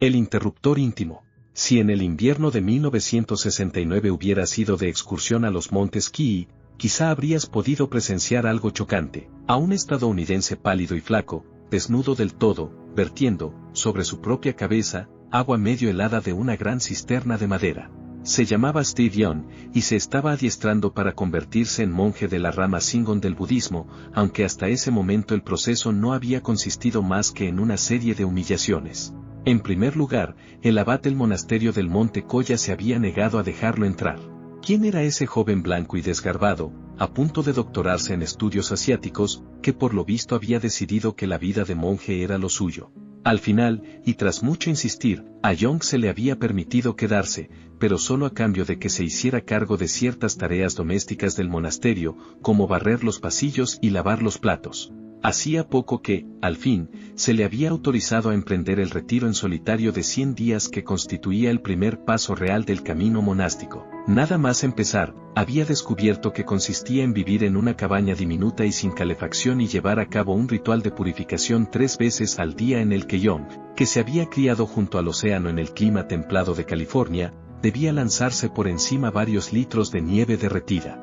El interruptor íntimo. Si en el invierno de 1969 hubieras ido de excursión a los montes Kii, quizá habrías podido presenciar algo chocante, a un estadounidense pálido y flaco, desnudo del todo, vertiendo, sobre su propia cabeza, agua medio helada de una gran cisterna de madera. Se llamaba Steve Young, y se estaba adiestrando para convertirse en monje de la rama Shingon del budismo, aunque hasta ese momento el proceso no había consistido más que en una serie de humillaciones. En primer lugar, el abad del monasterio del Monte Koya se había negado a dejarlo entrar. ¿Quién era ese joven blanco y desgarbado, a punto de doctorarse en estudios asiáticos, que por lo visto había decidido que la vida de monje era lo suyo? Al final, y tras mucho insistir, a Young se le había permitido quedarse, pero solo a cambio de que se hiciera cargo de ciertas tareas domésticas del monasterio, como barrer los pasillos y lavar los platos. Hacía poco que, al fin, se le había autorizado a emprender el retiro en solitario de 100 días que constituía el primer paso real del camino monástico. Nada más empezar, había descubierto que consistía en vivir en una cabaña diminuta y sin calefacción y llevar a cabo un ritual de purificación 3 veces al día en el que Young, que se había criado junto al océano en el clima templado de California, debía lanzarse por encima varios litros de nieve derretida.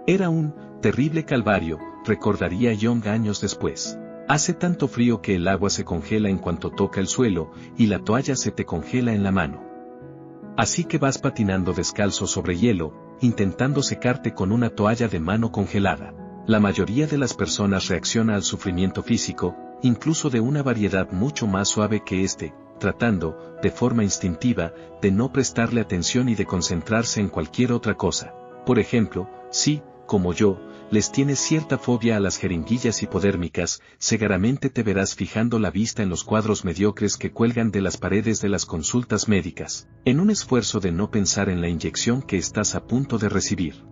Era un terrible calvario, recordaría Young años después. Hace tanto frío que el agua se congela en cuanto toca el suelo, y la toalla se te congela en la mano. Así que vas patinando descalzo sobre hielo, intentando secarte con una toalla de mano congelada. La mayoría de las personas reacciona al sufrimiento físico, incluso de una variedad mucho más suave que este, tratando, de forma instintiva, de no prestarle atención y de concentrarse en cualquier otra cosa. Por ejemplo, si, como yo, les tienes cierta fobia a las jeringuillas hipodérmicas, seguramente te verás fijando la vista en los cuadros mediocres que cuelgan de las paredes de las consultas médicas, en un esfuerzo de no pensar en la inyección que estás a punto de recibir.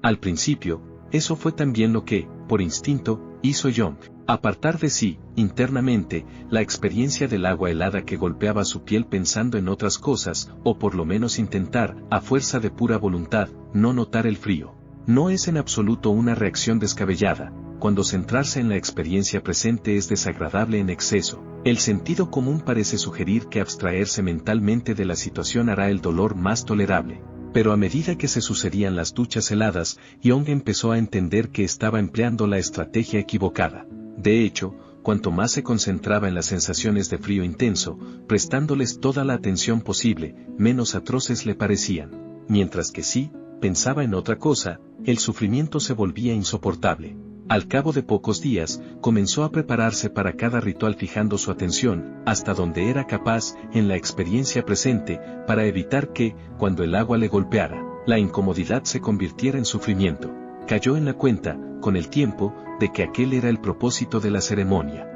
Al principio, eso fue también lo que, por instinto, hizo Young. Apartar de sí, internamente, la experiencia del agua helada que golpeaba su piel pensando en otras cosas, o por lo menos intentar, a fuerza de pura voluntad, no notar el frío. No es en absoluto una reacción descabellada, cuando centrarse en la experiencia presente es desagradable en exceso. El sentido común parece sugerir que abstraerse mentalmente de la situación hará el dolor más tolerable. Pero a medida que se sucedían las duchas heladas, Young empezó a entender que estaba empleando la estrategia equivocada. De hecho, cuanto más se concentraba en las sensaciones de frío intenso, prestándoles toda la atención posible, menos atroces le parecían. Mientras que si pensaba en otra cosa, el sufrimiento se volvía insoportable. Al cabo de pocos días, comenzó a prepararse para cada ritual fijando su atención, hasta donde era capaz, en la experiencia presente, para evitar que, cuando el agua le golpeara, la incomodidad se convirtiera en sufrimiento. Cayó en la cuenta, con el tiempo, de que aquel era el propósito de la ceremonia.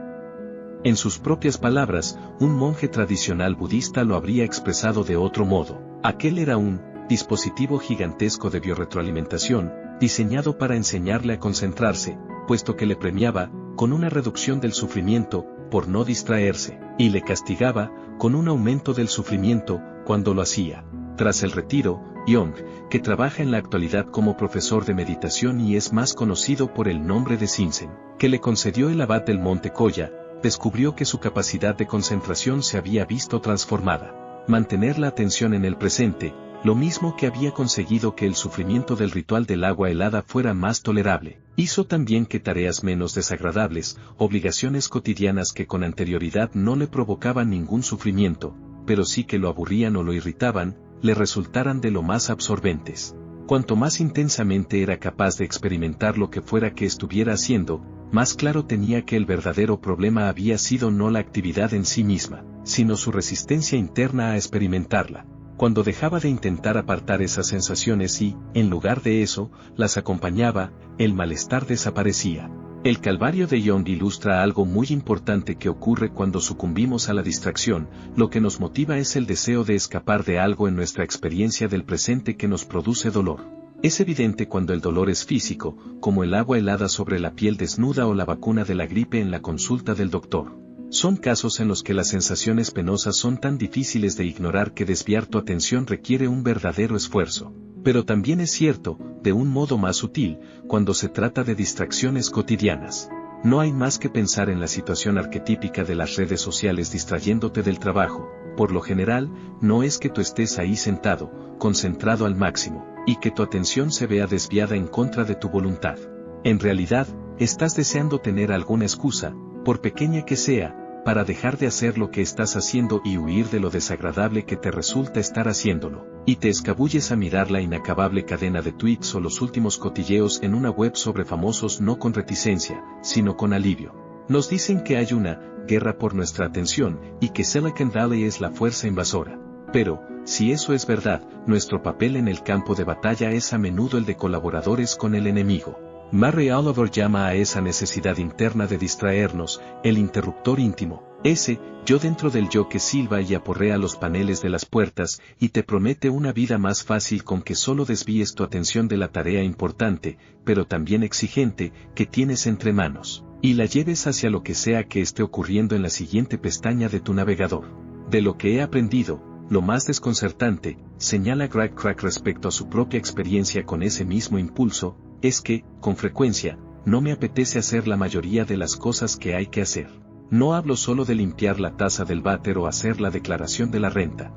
En sus propias palabras, un monje tradicional budista lo habría expresado de otro modo. Aquel era un dispositivo gigantesco de biorretroalimentación, diseñado para enseñarle a concentrarse, puesto que le premiaba, con una reducción del sufrimiento, por no distraerse, y le castigaba, con un aumento del sufrimiento, cuando lo hacía. Tras el retiro, Young, que trabaja en la actualidad como profesor de meditación y es más conocido por el nombre de Shinzen, que le concedió el abad del Monte Koya, descubrió que su capacidad de concentración se había visto transformada. Mantener la atención en el presente, lo mismo que había conseguido que el sufrimiento del ritual del agua helada fuera más tolerable, hizo también que tareas menos desagradables, obligaciones cotidianas que con anterioridad no le provocaban ningún sufrimiento, pero sí que lo aburrían o lo irritaban, le resultaran de lo más absorbentes. Cuanto más intensamente era capaz de experimentar lo que fuera que estuviera haciendo, más claro tenía que el verdadero problema había sido no la actividad en sí misma, sino su resistencia interna a experimentarla. Cuando dejaba de intentar apartar esas sensaciones y, en lugar de eso, las acompañaba, el malestar desaparecía. El calvario de Young ilustra algo muy importante que ocurre cuando sucumbimos a la distracción. Lo que nos motiva es el deseo de escapar de algo en nuestra experiencia del presente que nos produce dolor. Es evidente cuando el dolor es físico, como el agua helada sobre la piel desnuda o la vacuna de la gripe en la consulta del doctor. Son casos en los que las sensaciones penosas son tan difíciles de ignorar que desviar tu atención requiere un verdadero esfuerzo. Pero también es cierto, de un modo más sutil, cuando se trata de distracciones cotidianas. No hay más que pensar en la situación arquetípica de las redes sociales distrayéndote del trabajo. Por lo general, no es que tú estés ahí sentado, concentrado al máximo, y que tu atención se vea desviada en contra de tu voluntad. En realidad, estás deseando tener alguna excusa, por pequeña que sea, para dejar de hacer lo que estás haciendo y huir de lo desagradable que te resulta estar haciéndolo, y te escabulles a mirar la inacabable cadena de tweets o los últimos cotilleos en una web sobre famosos no con reticencia, sino con alivio. Nos dicen que hay una guerra por nuestra atención y que Silicon Valley es la fuerza invasora. Pero, si eso es verdad, nuestro papel en el campo de batalla es a menudo el de colaboradores con el enemigo. Mary Oliver llama a esa necesidad interna de distraernos, el interruptor íntimo, ese yo dentro del yo que silba y aporrea los paneles de las puertas y te promete una vida más fácil con que solo desvíes tu atención de la tarea importante, pero también exigente, que tienes entre manos, y la lleves hacia lo que sea que esté ocurriendo en la siguiente pestaña de tu navegador. De lo que he aprendido, lo más desconcertante, señala Greg Crack respecto a su propia experiencia con ese mismo impulso, es que, con frecuencia, no me apetece hacer la mayoría de las cosas que hay que hacer. No hablo solo de limpiar la taza del váter o hacer la declaración de la renta.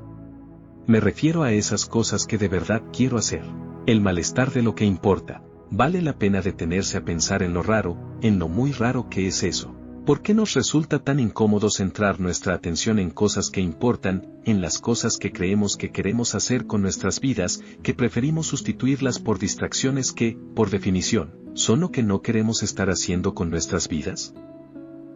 Me refiero a esas cosas que de verdad quiero hacer. El malestar de lo que importa. Vale la pena detenerse a pensar en lo raro, en lo muy raro que es eso. ¿Por qué nos resulta tan incómodo centrar nuestra atención en cosas que importan, en las cosas que creemos que queremos hacer con nuestras vidas, que preferimos sustituirlas por distracciones que, por definición, son lo que no queremos estar haciendo con nuestras vidas?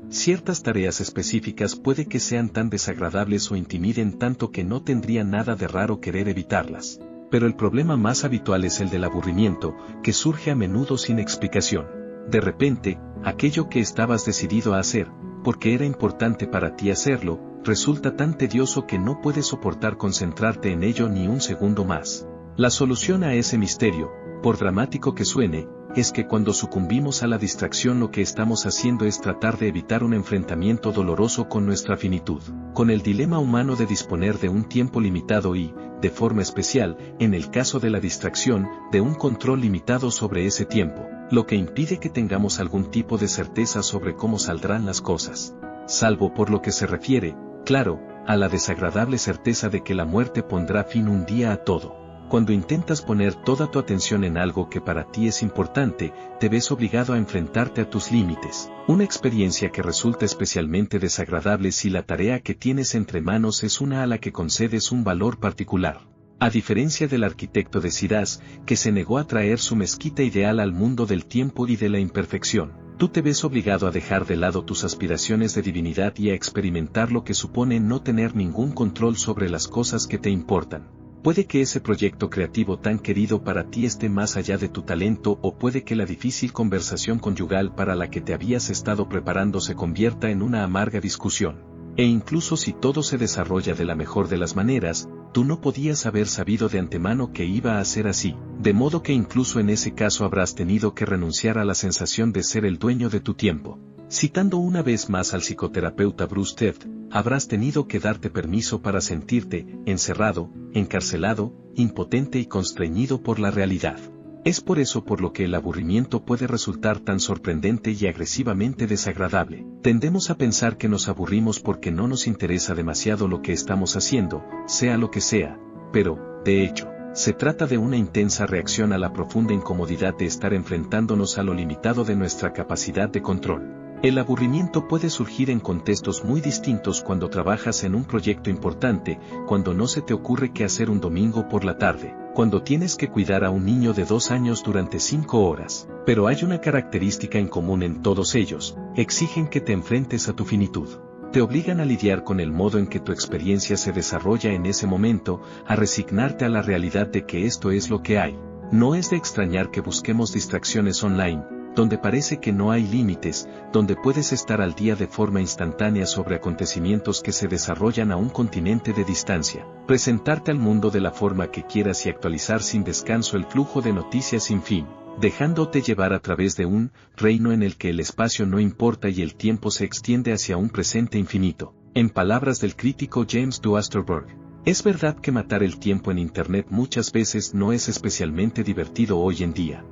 Ciertas tareas específicas puede que sean tan desagradables o intimiden tanto que no tendría nada de raro querer evitarlas. Pero el problema más habitual es el del aburrimiento, que surge a menudo sin explicación. De repente, aquello que estabas decidido a hacer, porque era importante para ti hacerlo, resulta tan tedioso que no puedes soportar concentrarte en ello ni un segundo más. La solución a ese misterio, por dramático que suene, es que cuando sucumbimos a la distracción lo que estamos haciendo es tratar de evitar un enfrentamiento doloroso con nuestra finitud, con el dilema humano de disponer de un tiempo limitado y, de forma especial, en el caso de la distracción, de un control limitado sobre ese tiempo, lo que impide que tengamos algún tipo de certeza sobre cómo saldrán las cosas. Salvo por lo que se refiere, claro, a la desagradable certeza de que la muerte pondrá fin un día a todo. Cuando intentas poner toda tu atención en algo que para ti es importante, te ves obligado a enfrentarte a tus límites, una experiencia que resulta especialmente desagradable si la tarea que tienes entre manos es una a la que concedes un valor particular. A diferencia del arquitecto de Shiraz, que se negó a traer su mezquita ideal al mundo del tiempo y de la imperfección, tú te ves obligado a dejar de lado tus aspiraciones de divinidad y a experimentar lo que supone no tener ningún control sobre las cosas que te importan. Puede que ese proyecto creativo tan querido para ti esté más allá de tu talento o puede que la difícil conversación conyugal para la que te habías estado preparando se convierta en una amarga discusión. E incluso si todo se desarrolla de la mejor de las maneras, tú no podías haber sabido de antemano que iba a ser así, de modo que incluso en ese caso habrás tenido que renunciar a la sensación de ser el dueño de tu tiempo. Citando una vez más al psicoterapeuta Bruce Teft, habrás tenido que darte permiso para sentirte encerrado, encarcelado, impotente y constreñido por la realidad. Es por eso por lo que el aburrimiento puede resultar tan sorprendente y agresivamente desagradable. Tendemos a pensar que nos aburrimos porque no nos interesa demasiado lo que estamos haciendo, sea lo que sea, pero, de hecho, se trata de una intensa reacción a la profunda incomodidad de estar enfrentándonos a lo limitado de nuestra capacidad de control. El aburrimiento puede surgir en contextos muy distintos cuando trabajas en un proyecto importante, cuando no se te ocurre qué hacer un domingo por la tarde, cuando tienes que cuidar a un niño de 2 años durante 5 horas. Pero hay una característica en común en todos ellos: exigen que te enfrentes a tu finitud. Te obligan a lidiar con el modo en que tu experiencia se desarrolla en ese momento, a resignarte a la realidad de que esto es lo que hay. No es de extrañar que busquemos distracciones online, donde parece que no hay límites, donde puedes estar al día de forma instantánea sobre acontecimientos que se desarrollan a un continente de distancia, presentarte al mundo de la forma que quieras y actualizar sin descanso el flujo de noticias sin fin, dejándote llevar a través de un reino en el que el espacio no importa y el tiempo se extiende hacia un presente infinito. En palabras del crítico James Duasterberg, es verdad que matar el tiempo en Internet muchas veces no es especialmente divertido hoy en día.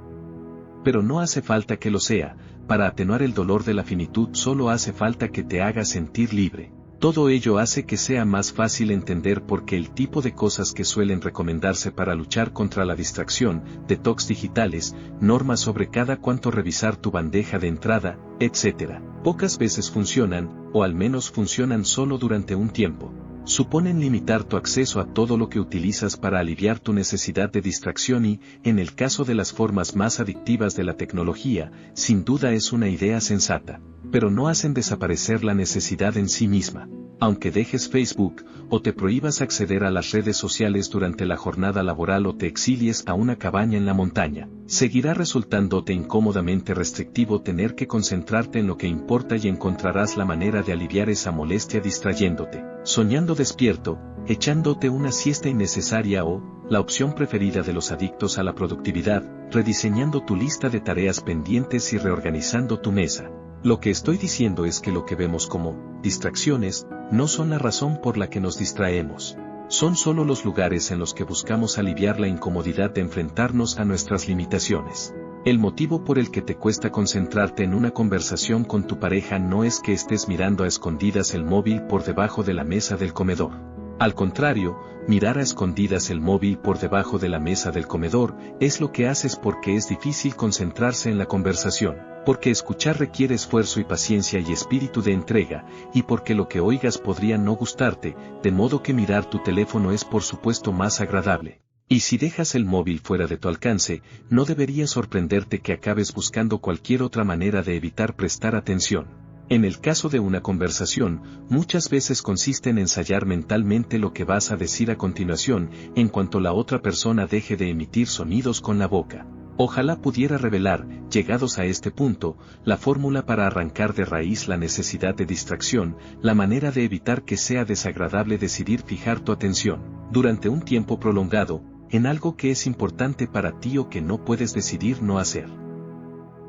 Pero no hace falta que lo sea, para atenuar el dolor de la finitud solo hace falta que te haga sentir libre. Todo ello hace que sea más fácil entender por qué el tipo de cosas que suelen recomendarse para luchar contra la distracción, detox digitales, normas sobre cada cuánto revisar tu bandeja de entrada, etc., pocas veces funcionan, o al menos funcionan solo durante un tiempo. Suponen limitar tu acceso a todo lo que utilizas para aliviar tu necesidad de distracción y, en el caso de las formas más adictivas de la tecnología, sin duda es una idea sensata, pero no hacen desaparecer la necesidad en sí misma. Aunque dejes Facebook, o te prohíbas acceder a las redes sociales durante la jornada laboral o te exilies a una cabaña en la montaña, seguirá resultándote incómodamente restrictivo tener que concentrarte en lo que importa y encontrarás la manera de aliviar esa molestia distrayéndote, soñando despierto, echándote una siesta innecesaria o, la opción preferida de los adictos a la productividad, rediseñando tu lista de tareas pendientes y reorganizando tu mesa. Lo que estoy diciendo es que lo que vemos como distracciones no son la razón por la que nos distraemos. Son solo los lugares en los que buscamos aliviar la incomodidad de enfrentarnos a nuestras limitaciones. El motivo por el que te cuesta concentrarte en una conversación con tu pareja no es que estés mirando a escondidas el móvil por debajo de la mesa del comedor. Al contrario, mirar a escondidas el móvil por debajo de la mesa del comedor es lo que haces porque es difícil concentrarse en la conversación, porque escuchar requiere esfuerzo y paciencia y espíritu de entrega, y porque lo que oigas podría no gustarte, de modo que mirar tu teléfono es por supuesto más agradable. Y si dejas el móvil fuera de tu alcance, no debería sorprenderte que acabes buscando cualquier otra manera de evitar prestar atención. En el caso de una conversación, muchas veces consiste en ensayar mentalmente lo que vas a decir a continuación, en cuanto la otra persona deje de emitir sonidos con la boca. Ojalá pudiera revelar, llegados a este punto, la fórmula para arrancar de raíz la necesidad de distracción, la manera de evitar que sea desagradable decidir fijar tu atención, durante un tiempo prolongado, en algo que es importante para ti o que no puedes decidir no hacer.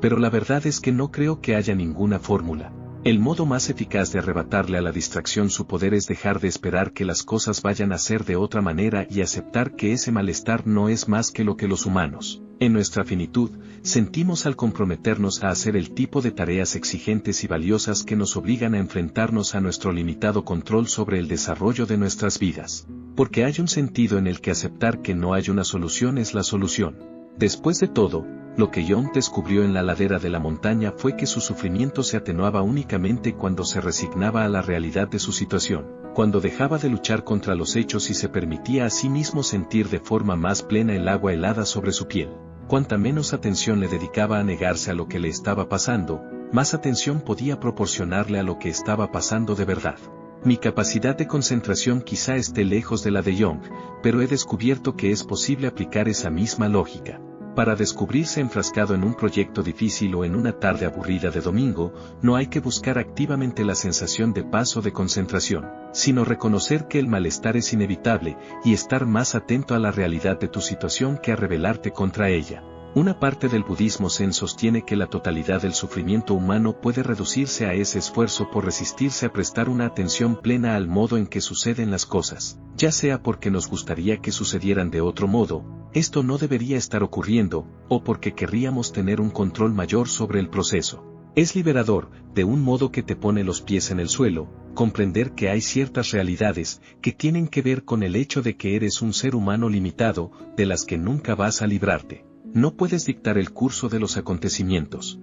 Pero la verdad es que no creo que haya ninguna fórmula. El modo más eficaz de arrebatarle a la distracción su poder es dejar de esperar que las cosas vayan a ser de otra manera y aceptar que ese malestar no es más que lo que los humanos, en nuestra finitud, sentimos al comprometernos a hacer el tipo de tareas exigentes y valiosas que nos obligan a enfrentarnos a nuestro limitado control sobre el desarrollo de nuestras vidas. Porque hay un sentido en el que aceptar que no hay una solución es la solución. Después de todo, lo que John descubrió en la ladera de la montaña fue que su sufrimiento se atenuaba únicamente cuando se resignaba a la realidad de su situación, cuando dejaba de luchar contra los hechos y se permitía a sí mismo sentir de forma más plena el agua helada sobre su piel. Cuanta menos atención le dedicaba a negarse a lo que le estaba pasando, más atención podía proporcionarle a lo que estaba pasando de verdad. Mi capacidad de concentración quizá esté lejos de la de Young, pero he descubierto que es posible aplicar esa misma lógica. Para descubrirse enfrascado en un proyecto difícil o en una tarde aburrida de domingo, no hay que buscar activamente la sensación de paz o de concentración, sino reconocer que el malestar es inevitable y estar más atento a la realidad de tu situación que a rebelarte contra ella. Una parte del budismo zen sostiene que la totalidad del sufrimiento humano puede reducirse a ese esfuerzo por resistirse a prestar una atención plena al modo en que suceden las cosas, ya sea porque nos gustaría que sucedieran de otro modo, esto no debería estar ocurriendo, o porque querríamos tener un control mayor sobre el proceso. Es liberador, de un modo que te pone los pies en el suelo, comprender que hay ciertas realidades que tienen que ver con el hecho de que eres un ser humano limitado, de las que nunca vas a librarte. No puedes dictar el curso de los acontecimientos.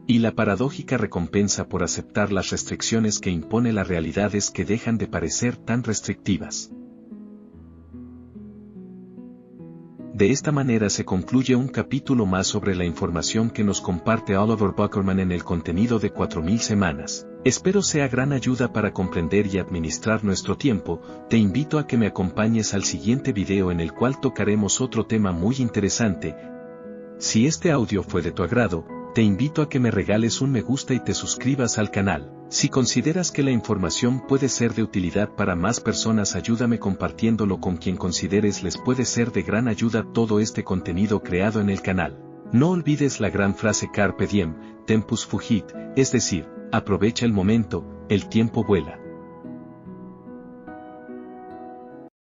Y la paradójica recompensa por aceptar las restricciones que impone la realidad es que dejan de parecer tan restrictivas. De esta manera se concluye un capítulo más sobre la información que nos comparte Oliver Buckerman en el contenido de 4000 semanas. Espero sea gran ayuda para comprender y administrar nuestro tiempo. Te invito a que me acompañes al siguiente video en el cual tocaremos otro tema muy interesante. Si este audio fue de tu agrado, te invito a que me regales un me gusta y te suscribas al canal. Si consideras que la información puede ser de utilidad para más personas, ayúdame compartiéndolo con quien consideres les puede ser de gran ayuda todo este contenido creado en el canal. No olvides la gran frase Carpe Diem, Tempus Fugit, es decir, aprovecha el momento, el tiempo vuela.